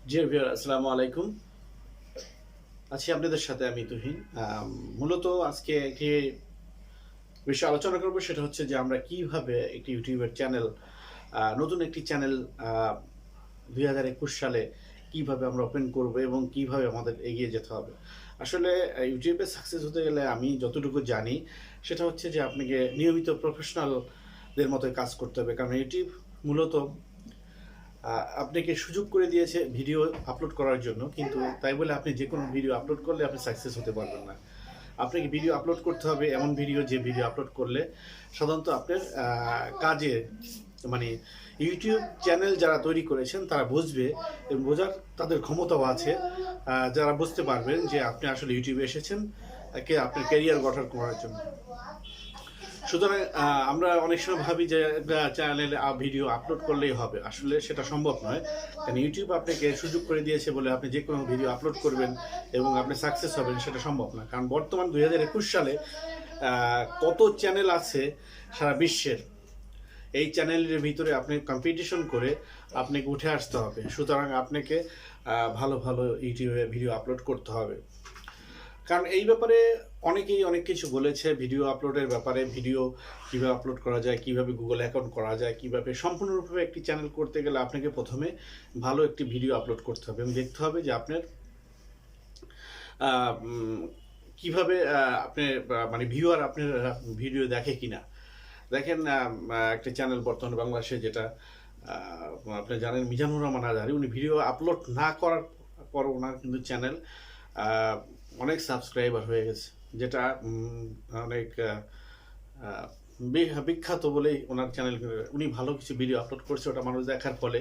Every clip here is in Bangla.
জি ভিউয়ার আসসালামু আলাইকুম। আছি আপনাদের সাথে আমি তুহিন। মূলত আজকে একটি বিষয় আলোচনা করব, সেটা হচ্ছে যে আমরা কিভাবে একটি ইউটিউবের চ্যানেল, নতুন একটি চ্যানেল 2021 সালে কিভাবে আমরা ওপেন করব এবং কিভাবে আমাদের এগিয়ে যেতে হবে। আসলে ইউটিউবে সাকসেস হতে গেলে আমি যতটুকু জানি সেটা হচ্ছে যে আপনাকে নিয়মিত প্রফেশনালদের মতো কাজ করতে হবে, কারণ ইউটিউব মূলত আপনাকে সুযোগ করে দিয়েছে ভিডিও আপলোড করার জন্য, কিন্তু তাই বলে আপনি যে কোনো ভিডিও আপলোড করলে আপনি সাকসেস হতে পারবেন না। আপনাকে ভিডিও আপলোড করতে হবে, এমন ভিডিও যে ভিডিও আপলোড করলে সাধারণত আপনার কাজে মানে ইউটিউব চ্যানেল যারা তৈরি করেছেন তারা বুঝবে এবং বোঝার তাদের ক্ষমতাও আছে। যারা বুঝতে পারবেন যে আপনি আসলে ইউটিউবে এসেছেন আপনার ক্যারিয়ার গঠন করার জন্য। সুতরাং আমরা অনেক সময় ভাবি যে চ্যানেলে ভিডিও আপলোড করলেই হবে, আসলে সেটা সম্ভব নয়। কারণ ইউটিউব আপনাকে সুযোগ করে দিয়েছে বলে আপনি যে কোনো ভিডিও আপলোড করবেন এবং আপনি সাকসেস হবেন সেটা সম্ভব না। কারণ বর্তমান 2021 সালে কত চ্যানেল আছে সারা বিশ্বের, এই চ্যানেলের ভিতরে আপনি কম্পিটিশন করে আপনাকে উঠে আসতে হবে। সুতরাং আপনাকে ভালো ভালো ইউটিউবে ভিডিও আপলোড করতে হবে। কারণ এই ব্যাপারে অনেকেই অনেক কিছু বলেছে ভিডিও আপলোডের ব্যাপারে, ভিডিও কীভাবে আপলোড করা যায়, কীভাবে গুগল অ্যাকাউন্ট করা যায়, কীভাবে সম্পূর্ণরূপে একটি চ্যানেল করতে গেলে আপনাকে প্রথমে ভালো একটি ভিডিও আপলোড করতে হবে এবং দেখতে হবে যে আপনার কীভাবে আপনার মানে ভিউয়ার আপনার ভিডিও দেখে কিনা। দেখেন একটা চ্যানেল বর্তমানে বাংলাদেশে যেটা আপনি জানেন, মিজানুর রহমান আজহারি, উনি ভিডিও আপলোড না করার পর ওনার কিন্তু চ্যানেল অনেক সাবস্ক্রাইবার হয়ে গেছে, যেটা অনেক বিখ্যাত বলেই ওনার চ্যানেল। উনি ভালো কিছু ভিডিও আপলোড করছে, ওটা মানুষ দেখার ফলে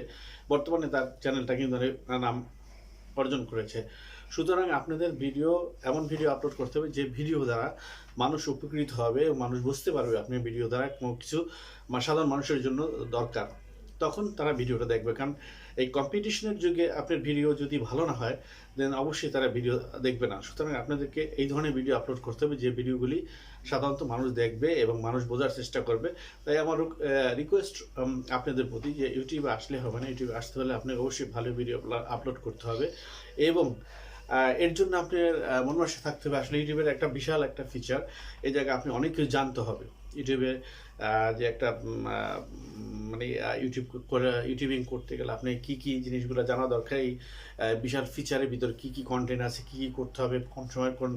বর্তমানে তার চ্যানেলটা কিন্তু নাম অর্জন করেছে। সুতরাং আপনাদের ভিডিও এমন ভিডিও আপলোড করতে হবে যে ভিডিও দ্বারা মানুষ উপকৃত হবে এবং মানুষ বুঝতে পারবে আপনি ভিডিও দ্বারা কোনো কিছু সাধারণ মানুষের জন্য দরকার, তখন তারা ভিডিওটা দেখবে। কারণ এই কম্পিটিশনের যুগে আপনার ভিডিও যদি ভালো না হয় দেন অবশ্যই তারা ভিডিও দেখবে না। সুতরাং আপনাদেরকে এই ধরনের ভিডিও আপলোড করতে হবে যে ভিডিওগুলি সাধারণত মানুষ দেখবে এবং মানুষ বোঝার চেষ্টা করবে। তাই আমার রিকোয়েস্ট আপনাদের প্রতি যে ইউটিউবে আসলে হবে না, ইউটিউবে আসতে হলে আপনাকে অবশ্যই ভালো ভিডিও আপলোড করতে হবে এবং এর জন্য আপনার মন মানসিক থাকতে হবে। আসলে ইউটিউবের একটা বিশাল একটা ফিচার, এই জায়গায় আপনি অনেক কিছু জানতে হবে। ইউটিউবে যে একটা মানে ইউটিউবিং করতে গেলে আপনি কী কী জিনিসগুলো জানা দরকার, এই বিশাল ফিচারের ভিতর কী কী কন্টেন্ট আছে, কী কী করতে হবে, কোন সময় কোন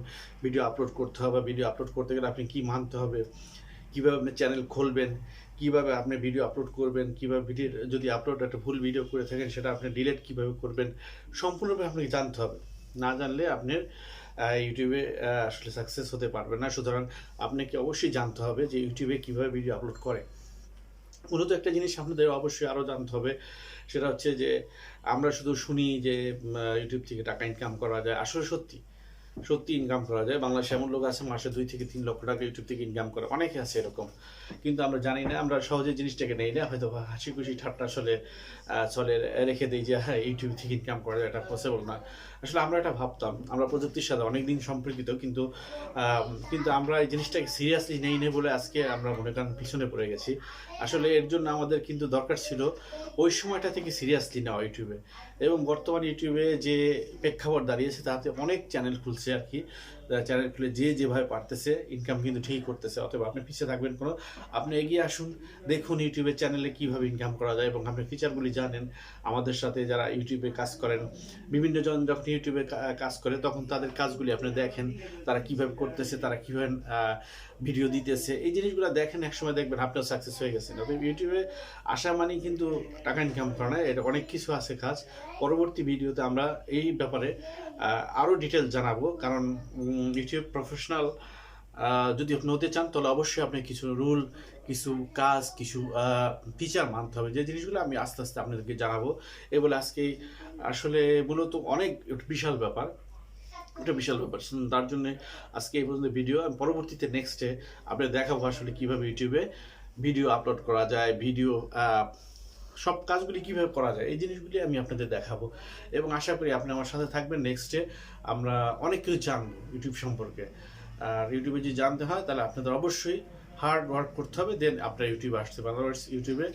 ভিডিও আপলোড করতে হবে, ভিডিও আপলোড করতে গেলে আপনি কী মানতে হবে, কীভাবে আপনি চ্যানেল খুলবেন, কীভাবে আপনি ভিডিও আপলোড করবেন, কীভাবে ভিডিও যদি আপলোড একটা ভুল ভিডিও করে থাকেন সেটা আপনি ডিলিট কীভাবে করবেন, সম্পূর্ণভাবে আপনাকে জানতে হবে। না জানলে আপনার ইউটিউবে আসলে সাকসেস হতে পারবে না। সুতরাং আপনাকে অবশ্যই জানতে হবে যে ইউটিউবে কীভাবে ভিডিও আপলোড করে। মূলত একটা জিনিস আপনাদের অবশ্যই আরও জানতে হবে, সেটা হচ্ছে যে আমরা শুধু শুনি যে ইউটিউব থেকে টাকা ইনকাম করা যায়। আসলে সত্যি সত্যি ইনকাম করা যায়। বাংলাদেশে এমন লোক আছে মাসে 2 থেকে 3 লক্ষ টাকা ইউটিউব থেকে ইনকাম করে, অনেকে আছে এরকম, কিন্তু আমরা জানি না, আমরা সহজে জিনিসটাকে নেই না, হয়তো হাসি খুশি ঠাট্টা চলে রেখে দিই যে হ্যাঁ ইউটিউব থেকে ইনকাম করা যায়, এটা পসিবল না। আসলে আমরা এটা ভাবতাম, আমরা প্রযুক্তির সাথে অনেকদিন সম্পর্কিত, কিন্তু কিন্তু আমরা এই জিনিসটাকে সিরিয়াসলি নেই বলে আজকে আমরা মনে করেন পিছনে পড়ে গেছি। আসলে এর জন্য আমাদের কিন্তু দরকার ছিল ওই সময়টা থেকে সিরিয়াসলি নেওয়া ইউটিউবে। এবং বর্তমান ইউটিউবে যে প্রেক্ষাপট দাঁড়িয়েছে তাতে অনেক চ্যানেল খুলছে আর কি, চ্যানেল খুলে যে যেভাবে পারতেছে ইনকাম কিন্তু ঠিকই করতেছে। অতএব আপনি পিছিয়ে থাকবেন কোনো, আপনি এগিয়ে আসুন, দেখুন ইউটিউবের চ্যানেলে কীভাবে ইনকাম করা যায় এবং আপনি ফিচারগুলি জানেন। আমাদের সাথে যারা ইউটিউবে কাজ করেন, বিভিন্ন জন যখন ইউটিউবে কাজ করে তখন তাদের কাজগুলি আপনি দেখেন, তারা কীভাবে করতেছে, তারা কীভাবে ভিডিও দিতেছে, এই জিনিসগুলো দেখেন, একসময় দেখবেন আপনিও সাকসেস হয়ে গেছেন। অতএব ইউটিউবে আসা মানে কিন্তু টাকা ইনকাম করা না, এটা অনেক কিছু আছে কাজ। পরবর্তী ভিডিওতে আমরা এই ব্যাপারে আরও ডিটেল জানাবো, কারণ ইউটিউব প্রফেশনাল যদি আপনি হতে চান তাহলে অবশ্যই আপনি কিছু রুল, কিছু কাজ, কিছু ফিচার মানতে হবে, যে জিনিসগুলো আমি আস্তে আস্তে আপনাদেরকে জানাবো। এই বলে আজকে আসলে মূলত অনেক বিশাল ব্যাপার, এটা বিশাল ব্যাপার। তার জন্য আজকে এই পর্যন্ত ভিডিও। আমি পরবর্তীতে নেক্সটে আপনাদের দেখাবো আসলে কীভাবে ইউটিউবে ভিডিও আপলোড করা যায়, ভিডিও সব কাজগুলি কীভাবে করা যায়, এই জিনিসগুলি আমি আপনাদের দেখাবো এবং আশা করি আপনি আমার সাথে থাকবেন। নেক্সটে আমরা অনেক কিছু জানবো ইউটিউব সম্পর্কে। আর ইউটিউবে যদি জানতে হয় তাহলে আপনাদের অবশ্যই হার্ড ওয়ার্ক করতে হবে, দেন আপনারা ইউটিউবে আসতে পারেন। আদারওয়াইজ ইউটিউবে